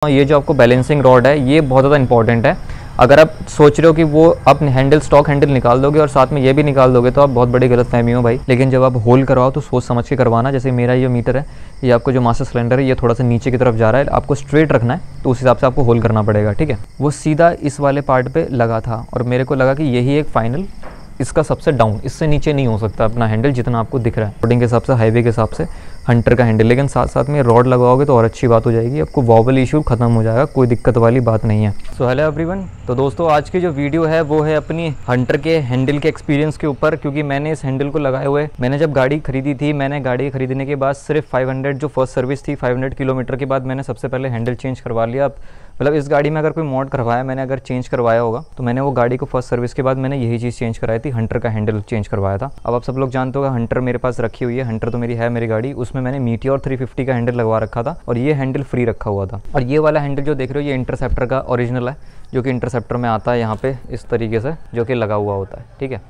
ये जो आपको बैलेंसिंग रॉड है ये बहुत ज़्यादा इंपॉर्टेंट है। अगर आप सोच रहे हो कि वो आप हैंडल स्टॉक हैंडल निकाल दोगे और साथ में ये भी निकाल दोगे तो आप बहुत बड़ी गलतफहमी हो भाई। लेकिन जब आप होल करवाओ तो सोच समझ के करवाना। जैसे मेरा ये मीटर है, ये आपको जो मास्टर सिलेंडर है ये थोड़ा सा नीचे की तरफ जा रहा है, आपको स्ट्रेट रखना है तो उस हिसाब से आपको होल करना पड़ेगा, ठीक है। वो सीधा इस वाले पार्ट पे लगा था और मेरे को लगा कि यही एक फाइनल इसका सबसे डाउन, इससे नीचे नहीं हो सकता अपना हैंडल जितना आपको दिख रहा है रोडिंग के हिसाब से, हाईवे के हिसाब से हंटर का हैंडल। लेकिन साथ साथ में रॉड लगाओगे तो और अच्छी बात हो जाएगी, आपको वॉबल इशू खत्म हो जाएगा, कोई दिक्कत वाली बात नहीं है। सो हेलो एवरीवन, तो दोस्तों आज की जो वीडियो है वो है अपनी हंटर के हैंडल के एक्सपीरियंस के ऊपर। क्योंकि मैंने इस हैंडल को लगाए हुए, मैंने जब गाड़ी खरीदी थी, मैंने गाड़ी खरीदने के बाद सिर्फ 500 जो फर्स्ट सर्विस थी 500 किलोमीटर के बाद मैंने सबसे पहले हैंडल चेंज करवा लिया। मतलब इस गाड़ी में अगर कोई मॉड करवाया, मैंने अगर चेंज करवाया होगा तो मैंने वो गाड़ी को फर्स्ट सर्विस के बाद मैंने यही चीज़ चेंज कराई थी, हंटर का हैंडल चेंज करवाया था। अब आप सब लोग जानते हो हंटर मेरे पास रखी हुई है, हंटर तो मेरी है मेरी गाड़ी, उसमें मैंने मीटियोर 350 का हैंडल लगवा रखा था और ये हैंडल फ्री रखा हुआ था। और ये वाला हैंडल जो देख रहे हो ये इंटरसेप्टर का ओरिजिनल है, जो कि इंटरसेप्टर में आता है यहाँ पे इस तरीके से, जो कि लगा हुआ होता है, ठीक है।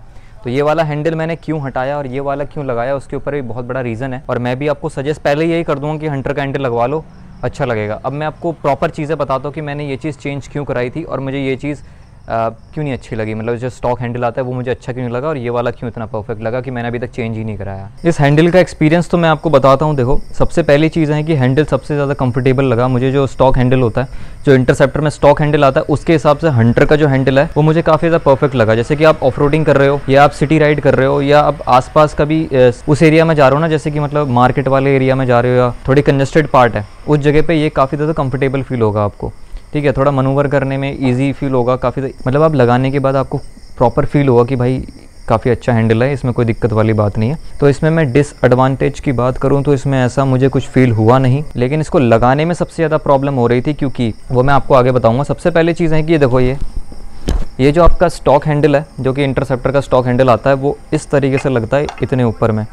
तो ये वाला हैंडल मैंने क्यों हटाया और ये वाला क्यों लगाया, उसके ऊपर भी बहुत बड़ा रीज़न है। और मैं भी आपको सजेस्ट पहले यही कर दूँगा कि हंटर का हैंडल लगवा लो, अच्छा लगेगा। अब मैं आपको प्रॉपर चीज़ें बताता हूँ कि मैंने ये चीज़ चेंज क्यों कराई थी और मुझे ये चीज़ क्यों नहीं अच्छी लगी। मतलब जो स्टॉक हैंडल आता है वो मुझे अच्छा क्यों नहीं लगा और ये वाला क्यों इतना परफेक्ट लगा कि मैंने अभी तक चेंज ही नहीं कराया। इस हैंडल का एक्सपीरियंस तो मैं आपको बताता हूँ। देखो, सबसे पहली चीज़ है कि हैंडल सबसे ज़्यादा कंफर्टेबल लगा मुझे। जो स्टॉक हैंडल होता है, जो इंटरसेप्टर में स्टॉक हैंडल आता है, उसके हिसाब से हंटर का जो हैंडल है वो मुझे काफ़ी ज़्यादा परफेक्ट लगा। जैसे कि आप ऑफ रोडिंग कर रहे हो या आप सिटी राइड कर रहे हो या आप आसपास कभी उस एरिया में जा रहे हो ना, जैसे कि मतलब मार्केट वाले एरिया में जा रहे हो या थोड़ी कंजेस्टेड पार्ट है, उस जगह पे ये काफ़ी ज़्यादा कंफर्टेबल फील होगा आपको, ठीक है। थोड़ा मनूवर करने में इजी फील होगा काफ़ी, मतलब आप लगाने के बाद आपको प्रॉपर फील होगा कि भाई काफ़ी अच्छा हैंडल है, इसमें कोई दिक्कत वाली बात नहीं है। तो इसमें मैं डिसएडवांटेज की बात करूं तो इसमें ऐसा मुझे कुछ फील हुआ नहीं, लेकिन इसको लगाने में सबसे ज़्यादा प्रॉब्लम हो रही थी, क्योंकि वो मैं आपको आगे बताऊँगा। सबसे पहली चीज़ है कि ये देखो, ये जो आपका स्टॉक हैंडल है, जो कि इंटरसेप्टर का स्टॉक हैंडल आता है, वो इस तरीके से लगता है इतने ऊपर में,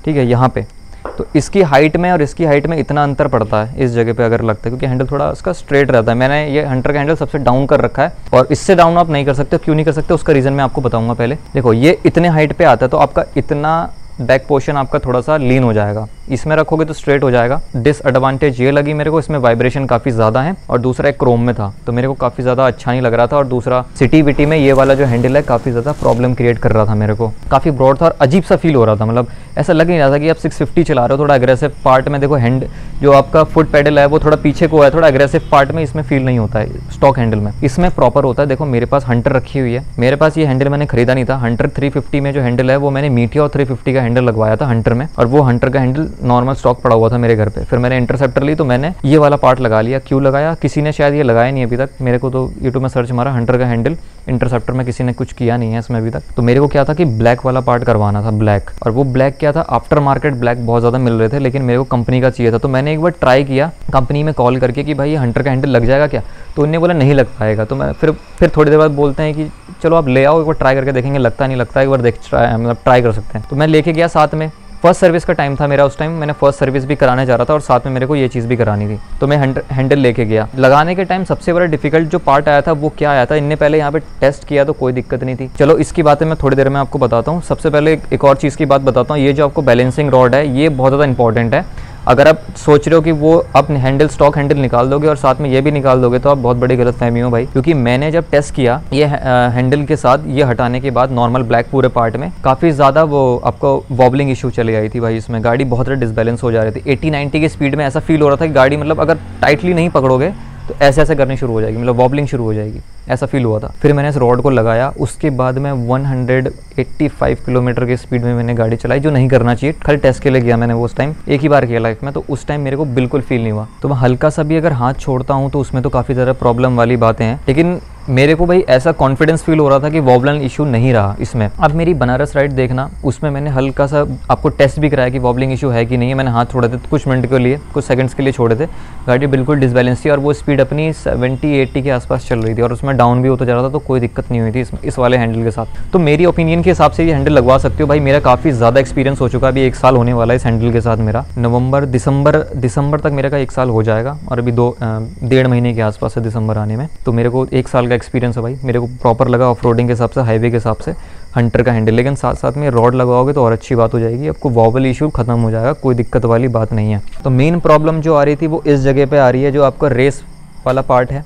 ठीक है, यहाँ पे। तो इसकी हाइट में और इसकी हाइट में इतना अंतर पड़ता है इस जगह पे अगर लगता है, क्योंकि हैंडल थोड़ा उसका स्ट्रेट रहता है। मैंने ये हंटर का हैंडल सबसे डाउन कर रखा है और इससे डाउन आप नहीं कर सकते। क्यों नहीं कर सकते उसका रीज़न मैं आपको बताऊंगा। पहले देखो, ये इतने हाइट पे आता है तो आपका इतना बैक पोर्शन आपका थोड़ा सा लीन हो जाएगा, इसमें रखोगे तो स्ट्रेट हो जाएगा। डिसएडवांटेज ये लगी मेरे को, इसमें वाइब्रेशन काफ़ी ज़्यादा है और दूसरा एक क्रोम में था तो मेरे को काफ़ी ज़्यादा अच्छा नहीं लग रहा था। और दूसरा सिटी विटी में ये वाला जो हैंडल है काफ़ी ज़्यादा प्रॉब्लम क्रिएट कर रहा था मेरे को, काफ़ी ब्रॉड था और अजीब सा फील हो रहा था। मतलब ऐसा लग नहीं रहा था कि आप 650 चला रहे हो। थोड़ा अग्रेसिव पार्ट में देखो, हैंड जो आपका फुट पेडल है वो थोड़ा पीछे को है, थोड़ा अग्रेसिव पार्ट में इसमें फील नहीं होता है स्टॉक हैंडल में, इसमें प्रॉपर होता है। देखो मेरे पास हंटर रखी हुई है, मेरे पास ये हैंडल मैंने खरीदा नहीं था। हंटर 350 में जो हैंडल है वो मैंने मीटियोर 350 का हैंडल लगवाया था हंटर में, और वो हंटर का हैंडल नॉर्मल स्टॉक पड़ा हुआ था मेरे घर पे। फिर मैंने इंटरसेप्टर ली तो मैंने ये वाला पार्ट लगा लिया। क्यों लगाया, किसी ने शायद ये लगाया नहीं अभी तक, मेरे को तो यूट्यूब में सर्च मारा हंटर का हैंडल इंटरसेप्टर में, किसी ने कुछ किया नहीं है इसमें अभी तक। तो मेरे को क्या था कि ब्लैक वाला पार्ट करवाना था, ब्लैक। और वो ब्लैक क्या था, आफ्टर मार्केट ब्लैक बहुत ज़्यादा मिल रहे थे, लेकिन मेरे को कंपनी का चाहिए था। तो मैंने एक बार ट्राई किया कंपनी में कॉल करके कि भाई ये हंटर का हैंडल लग जाएगा क्या, तो उन्होंने बोला नहीं लग पाएगा। तो मैं फिर थोड़ी देर बाद बोलते हैं कि चलो आप ले आओ, एक बार ट्राई करके देखेंगे, लगता नहीं लगता, एक बार मतलब ट्राई कर सकते हैं। तो मैं लेके गया साथ में, फर्स्ट सर्विस का टाइम था मेरा उस टाइम, मैंने फर्स्ट सर्विस भी कराने जा रहा था और साथ में मेरे को ये चीज़ भी करानी थी। तो मैं हैंडल लेके गया। लगाने के टाइम सबसे बड़ा डिफिकल्ट जो पार्ट आया था वो क्या आया था, इनने पहले यहाँ पे टेस्ट किया तो कोई दिक्कत नहीं थी। चलो इसकी बातें मैं थोड़ी देर में आपको बताता हूँ। सबसे पहले एक और चीज़ की बात बताता हूँ। ये जो आपको बैलेंसिंग रॉड है ये बहुत ज़्यादा इंपॉर्टेंट है। अगर आप सोच रहे हो कि वो आप हैंडल स्टॉक हैंडल निकाल दोगे और साथ में ये भी निकाल दोगे तो आप बहुत बड़ी गलतफहमी हो भाई। क्योंकि मैंने जब टेस्ट किया ये हैंडल के साथ, ये हटाने के बाद नॉर्मल ब्लैक पूरे पार्ट में काफ़ी ज़्यादा वो आपको वॉबलिंग इशू चली आई थी भाई। इसमें गाड़ी बहुत ज़्यादा डिसबैलेंस हो जा रही थी। 80-90 की स्पीड में ऐसा फील हो रहा था कि गाड़ी मतलब अगर टाइटली नहीं पकड़ोगे तो ऐसे ऐसे करनी शुरू हो जाएगी, मतलब वॉबलिंग शुरू हो जाएगी, ऐसा फील हुआ था। फिर मैंने इस रॉड को लगाया, उसके बाद मैं 185 किलोमीटर की स्पीड में मैंने गाड़ी चलाई, जो नहीं करना चाहिए। खाली टेस्ट के लिए किया मैंने वो उस टाइम, एक ही बार किया लाइफ में, तो उस टाइम मेरे को बिल्कुल फील नहीं हुआ। तो मैं हल्का सा भी अगर हाथ छोड़ता हूँ तो उसमें तो काफ़ी ज़्यादा प्रॉब्लम वाली बातें हैं, लेकिन मेरे को भाई ऐसा कॉन्फिडेंस फील हो रहा था कि वॉबलन इशू नहीं रहा इसमें। अब मेरी बनारस राइड देखना, उसमें मैंने हल्का सा आपको टेस्ट भी कराया कि वॉबलिंग इशू है कि नहीं है। मैंने हाथ छोड़े थे कुछ मिनट के लिए, कुछ सेकंड्स के लिए छोड़े थे, गाड़ी बिल्कुल डिसबैलेंस थी और वो स्पीड अपनी 70-80 के आसपास चल रही थी और उसमें डाउन भी होता जा रहा था, तो कोई दिक्कत नहीं हुई थी इस वाले हैंडल के साथ। तो मेरी ओपिनियन के हिसाब से ये हैंडल लगवा सकते हो भाई। मेरा काफ़ी ज़्यादा एक्सपीरियंस हो चुका है, अभी 1 साल होने वाला है इस हैंडल के साथ मेरा। नवंबर दिसंबर तक मेरा का 1 साल हो जाएगा और अभी 1.5 महीने के आसपास है दिसंबर आने में। तो मेरे को 1 साल का एक्सपीरियंस है भाई, मेरे को प्रॉपर लगा ऑफ रोडिंग के हिसाब से, हाईवे के हिसाब से हंटर का हैंडल। लेकिन साथ साथ में रॉड लगाओगे तो और अच्छी बात हो जाएगी, आपको वॉबल इशू खत्म हो जाएगा, कोई दिक्कत वाली बात नहीं है। तो मेन प्रॉब्लम जो आ रही थी वो इस जगह पे आ रही है, जो आपका रेस वाला पार्ट है,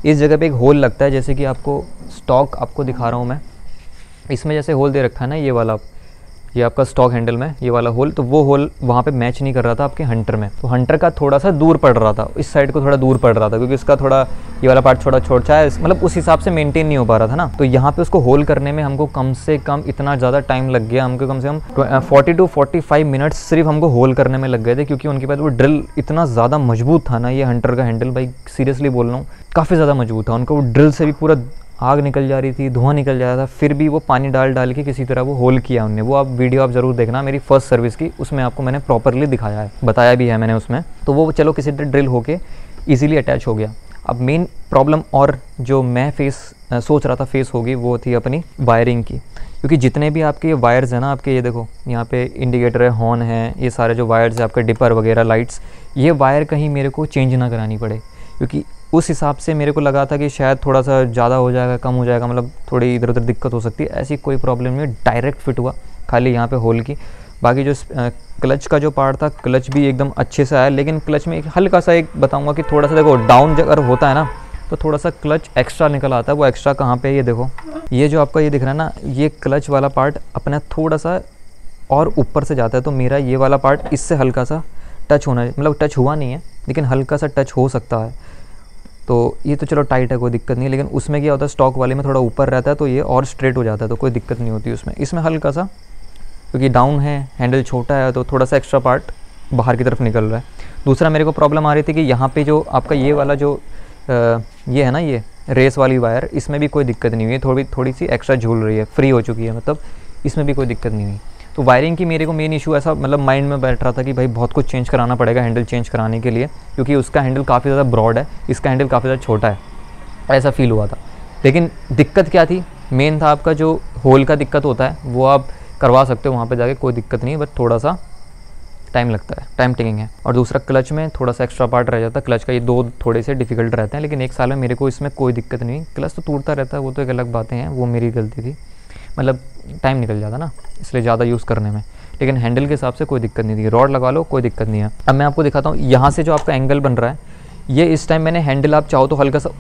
इस जगह पे एक होल लगता है, जैसे कि आपको स्टॉक आपको दिखा रहा हूँ मैं, इसमें जैसे होल दे रखा है ना ये वाला, ये आपका स्टॉक हैंडल में ये वाला होल, तो वो होल वहाँ पे मैच नहीं कर रहा था आपके हंटर में, तो हंटर का थोड़ा सा दूर पड़ रहा था, इस साइड को थोड़ा दूर पड़ रहा था, क्योंकि उसका थोड़ा ये वाला पार्ट थोड़ा छोटा है, मतलब उस हिसाब से मेंटेन नहीं हो पा रहा था ना। तो यहाँ पे उसको होल करने में हमको कम से कम इतना ज़्यादा टाइम लग गया, हमको कम से कम 40 to 45 मिनट्स सिर्फ हमको होल करने में लग गए थे, क्योंकि उनके पास वो ड्रिल इतना ज़्यादा मजबूत था ना, ये हंटर का हैंडल भाई सीरियसली बोल रहा हूँ काफ़ी ज़्यादा मजबूत था, उनको वो ड्रिल से भी पूरा आग निकल जा रही थी, धुआं निकल जा रहा था, फिर भी वो पानी डाल के किसी तरह वो होल किया उनने। वो आप वीडियो आप ज़रूर देखना मेरी फर्स्ट सर्विस की, उसमें आपको मैंने प्रॉपरली दिखाया है, बताया भी है मैंने उसमें। तो वो चलो किसी तरह ड्रिल होके ईजिली अटैच हो गया। अब मेन प्रॉब्लम और जो मैं सोच रहा था फेस होगी, वो थी अपनी वायरिंग की, क्योंकि जितने भी आपके वायर्स हैं ना, आपके ये देखो यहाँ पे इंडिकेटर है, हॉर्न है, ये सारे जो वायर्स है आपके डिपर वगैरह लाइट्स, ये वायर कहीं मेरे को चेंज ना करानी पड़े, क्योंकि उस हिसाब से मेरे को लगा था कि शायद थोड़ा सा ज़्यादा हो जाएगा, कम हो जाएगा, मतलब थोड़ी इधर उधर दिक्कत हो सकती है। ऐसी कोई प्रॉब्लम नहीं, डायरेक्ट फिट हुआ खाली यहाँ पे होल की। बाकी जो क्लच का जो पार्ट था, क्लच भी एकदम अच्छे से आया, लेकिन क्लच में एक हल्का सा एक बताऊँगा कि थोड़ा सा देखो डाउन अगर होता है ना तो थोड़ा सा क्लच एक्स्ट्रा निकल आता है। वो एक्स्ट्रा कहाँ पे, ये देखो ये जो आपका ये दिख रहा है ना, ये क्लच वाला पार्ट अपना थोड़ा सा और ऊपर से जाता है, तो मेरा ये वाला पार्ट इससे हल्का सा टच होना है, मतलब टच हुआ नहीं है लेकिन हल्का सा टच हो सकता है। तो ये तो चलो टाइट है, कोई दिक्कत नहीं है, लेकिन उसमें क्या होता है स्टॉक वाले में थोड़ा ऊपर रहता है, तो ये और स्ट्रेट हो जाता है, तो कोई दिक्कत नहीं होती उसमें। इसमें हल्का सा क्योंकि डाउन है, हैंडल छोटा है, तो थोड़ा सा एक्स्ट्रा पार्ट बाहर की तरफ निकल रहा है। दूसरा मेरे को प्रॉब्लम आ रही थी कि यहाँ पे जो आपका ये वाला जो ये है ना, ये रेस वाली वायर, इसमें भी कोई दिक्कत नहीं हुई है, थोड़ी सी एक्स्ट्रा झूल रही है, फ्री हो चुकी है, मतलब इसमें भी कोई दिक्कत नहीं हुई। तो वायरिंग की मेरे को मेन इशू ऐसा मतलब माइंड में बैठ रहा था कि भाई बहुत कुछ चेंज कराना पड़ेगा हैंडल चेंज कराने के लिए, क्योंकि उसका हैंडल काफ़ी ज़्यादा ब्रॉड है, इसका हैंडल काफ़ी ज़्यादा छोटा है, ऐसा फील हुआ था। लेकिन दिक्कत क्या थी, मेन था आपका जो होल का दिक्कत होता है, वो आप करवा सकते हो वहाँ पे जाके, कोई दिक्कत नहीं है, बट थोड़ा सा टाइम लगता है, टाइम टेकिंग है। और दूसरा क्लच में थोड़ा सा एक्स्ट्रा पार्ट रह जाता है, क्लच का ये दो थोड़े से डिफिकल्ट रहते हैं, लेकिन एक साल में मेरे को इसमें कोई दिक्कत नहीं। क्लच तो टूटता रहता है, वो तो एक अलग बातें हैं, वो मेरी गलती थी, मतलब टाइम निकल जाता ना इसलिए ज़्यादा यूज़ करने में, लेकिन हैंडल के हिसाब से कोई दिक्कत नहीं थी। रॉड लगा लो कोई दिक्कत नहीं है। अब मैं आपको दिखाता हूँ यहाँ से जो आपका एंगल बन रहा है, ये इस टाइम मैंने हैंडल आप चाहो तो हल्का सा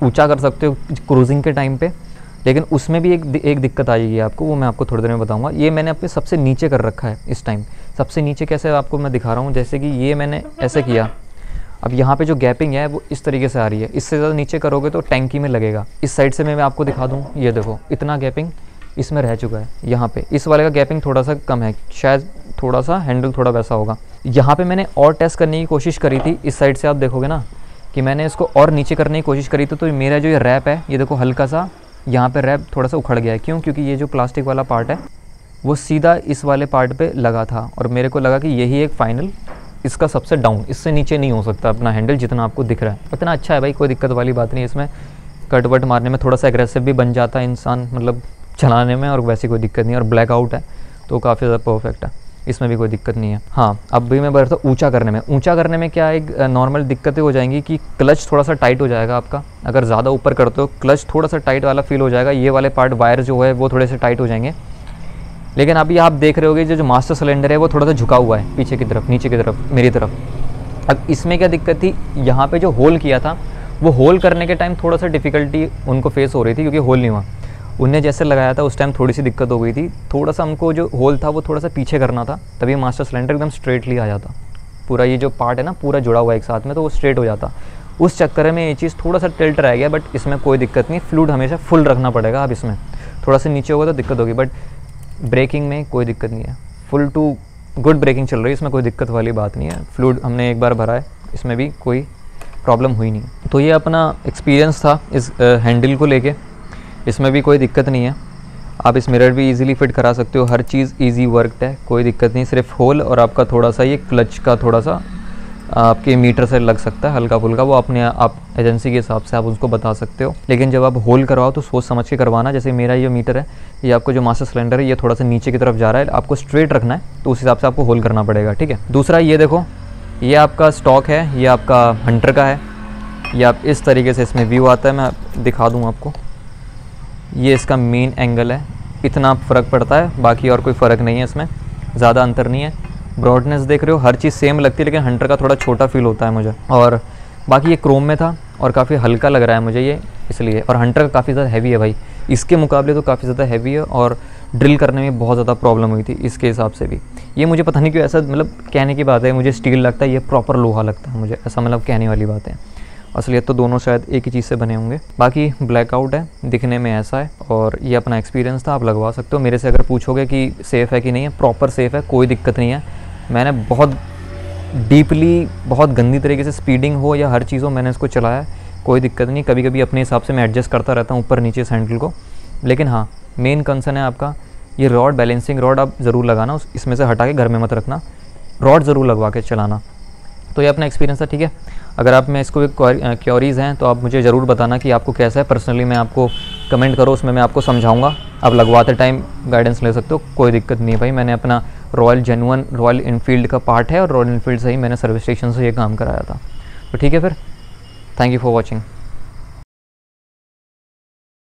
ऊंचा कर सकते हो क्रूजिंग के टाइम पे, लेकिन उसमें भी एक दिक्कत आएगी आपको, वो मैं आपको थोड़ी देर में बताऊंगा। ये मैंने अपने सबसे नीचे कर रखा है इस टाइम। सबसे नीचे कैसे आपको मैं दिखा रहा हूँ, जैसे कि ये मैंने ऐसे किया, अब यहाँ पे जो गैपिंग है वो इस तरीके से आ रही है, इससे ज़्यादा नीचे करोगे तो टैंकी में लगेगा। इस साइड से मैं आपको दिखा दूँ, ये देखो इतना गैपिंग इसमें रह चुका है। यहाँ पे इस वाले का गैपिंग थोड़ा सा कम है, शायद थोड़ा सा हैंडल थोड़ा वैसा होगा। यहाँ पे मैंने और टेस्ट करने की कोशिश करी थी, इस साइड से आप देखोगे ना कि मैंने इसको और नीचे करने की कोशिश करी थी, तो मेरा जो ये रैप है, ये देखो हल्का सा यहाँ पे रैप थोड़ा सा उखड़ गया है। क्यों? क्योंकि ये जो प्लास्टिक वाला पार्ट है वो सीधा इस वाले पार्ट पे लगा था, और मेरे को लगा कि यही एक फाइनल इसका सबसे डाउन, इससे नीचे नहीं हो सकता अपना हैंडल जितना आपको दिख रहा है। इतना अच्छा है भाई, कोई दिक्कत वाली बात नहीं। इसमें कट वट मारने में थोड़ा सा एग्रेसिव भी बन जाता है इंसान, मतलब चलाने में, और वैसे कोई दिक्कत नहीं है। और ब्लैक आउट है तो काफ़ी ज़्यादा परफेक्ट है, इसमें भी कोई दिक्कत नहीं है। हाँ, अब भी मैं बढ़ता ऊंचा करने में। ऊंचा करने में क्या एक नॉर्मल दिक्कतें हो जाएंगी कि क्लच थोड़ा सा टाइट हो जाएगा आपका, अगर ज़्यादा ऊपर करते हो क्लच थोड़ा सा टाइट वाला फील हो जाएगा, ये वाले पार्ट वायर जो है वो थोड़े से टाइट हो जाएंगे। लेकिन अभी आप देख रहे होगे जो मास्टर सिलेंडर है वो थोड़ा सा झुका हुआ है पीछे की तरफ, नीचे की तरफ, मेरी तरफ। अब इसमें क्या दिक्कत थी, यहाँ पे जो होल किया था वो होल करने के टाइम थोड़ा सा डिफ़िकल्टी उनको फेस हो रही थी, क्योंकि होल नहीं हुआ। उनने जैसे लगाया था उस टाइम थोड़ी सी दिक्कत हो गई थी, थोड़ा सा हमको जो होल था वो थोड़ा सा पीछे करना था, तभी मास्टर सिलेंडर एकदम स्ट्रेटली आ जाता। पूरा ये जो पार्ट है ना पूरा जुड़ा हुआ है एक साथ में, तो वो स्ट्रेट हो जाता। उस चक्कर में ये चीज़ थोड़ा सा टिल्ट रह गया, बट इसमें कोई दिक्कत नहीं। फ्लूइड हमेशा फुल रखना पड़ेगा। अब इसमें थोड़ा सा नीचे होगा तो दिक्कत होगी, बट ब्रेकिंग में कोई दिक्कत नहीं है, फुल टू गुड ब्रेकिंग चल रही है, इसमें कोई दिक्कत वाली बात नहीं है। फ्लूइड हमने एक बार भरा है, इसमें भी कोई प्रॉब्लम हुई नहीं। तो ये अपना एक्सपीरियंस था इस हैंडल को लेके, इसमें भी कोई दिक्कत नहीं है। आप इस मिरर भी इजीली फिट करा सकते हो, हर चीज़ इजी वर्कड है, कोई दिक्कत नहीं। सिर्फ होल और आपका थोड़ा सा ये क्लच का थोड़ा सा आपके मीटर से लग सकता है हल्का फुल्का, वो अपने आप एजेंसी के हिसाब से आप उसको बता सकते हो। लेकिन जब आप होल करवाओ तो सोच समझ के करवाना। जैसे मेरा ये मीटर है, ये आपको जो मास्टर सिलेंडर है ये थोड़ा सा नीचे की तरफ जा रहा है, आपको स्ट्रेट रखना है, तो उस हिसाब से आपको होल करना पड़ेगा, ठीक है। दूसरा ये देखो, ये आपका स्टॉक है, ये आपका हंटर का है, ये आप इस तरीके से इसमें व्यू आता है, मैं दिखा दूँ आपको। ये इसका मेन एंगल है, इतना फ़र्क पड़ता है, बाकी और कोई फ़र्क नहीं है, इसमें ज़्यादा अंतर नहीं है। ब्रॉडनेस देख रहे हो, हर चीज़ सेम लगती है, लेकिन हंटर का थोड़ा छोटा फील होता है मुझे। और बाकी ये क्रोम में था, और काफ़ी हल्का लग रहा है मुझे ये इसलिए। और हंटर काफ़ी ज़्यादा हैवी है भाई, इसके मुकाबले तो काफ़ी ज़्यादा हैवी है और ड्रिल करने में बहुत ज़्यादा प्रॉब्लम हुई थी इसके हिसाब से भी। ये मुझे पता नहीं क्यों ऐसा, मतलब कहने की बात है, मुझे स्टील लगता है, ये प्रॉपर लोहा लगता है मुझे, ऐसा मतलब कहने वाली बात है। असलियत तो दोनों शायद एक ही चीज़ से बने होंगे। बाकी ब्लैकआउट है, दिखने में ऐसा है, और ये अपना एक्सपीरियंस था, आप लगवा सकते हो। मेरे से अगर पूछोगे कि सेफ़ है कि नहीं है, प्रॉपर सेफ़ है, कोई दिक्कत नहीं है। मैंने बहुत डीपली, बहुत गंदी तरीके से स्पीडिंग हो या हर चीज़ हो, मैंने इसको चलाया, कोई दिक्कत नहीं। कभी कभी अपने हिसाब से मैं एडजस्ट करता रहता हूँ ऊपर नीचे इस हैंडल को। लेकिन हाँ, मेन कंसर्न है आपका ये रॉड, बैलेंसिंग रॉड आप ज़रूर लगाना, इसमें से हटा के घर में मत रखना, रॉड ज़रूर लगवा के चलाना। तो ये अपना एक्सपीरियंस है, ठीक है। अगर आप में इसको क्योरीज़ हैं तो आप मुझे ज़रूर बताना कि आपको कैसा है। पर्सनली मैं आपको कमेंट करो, उसमें मैं आपको समझाऊंगा, आप लगवाते टाइम गाइडेंस ले सकते हो, कोई दिक्कत नहीं है भाई। मैंने अपना रॉयल इनफील्ड का पार्ट है और रॉयल इनफील्ड से ही मैंने सर्विस स्टेशन से ये काम कराया था। तो ठीक है फिर, थैंक यू फॉर वॉचिंग।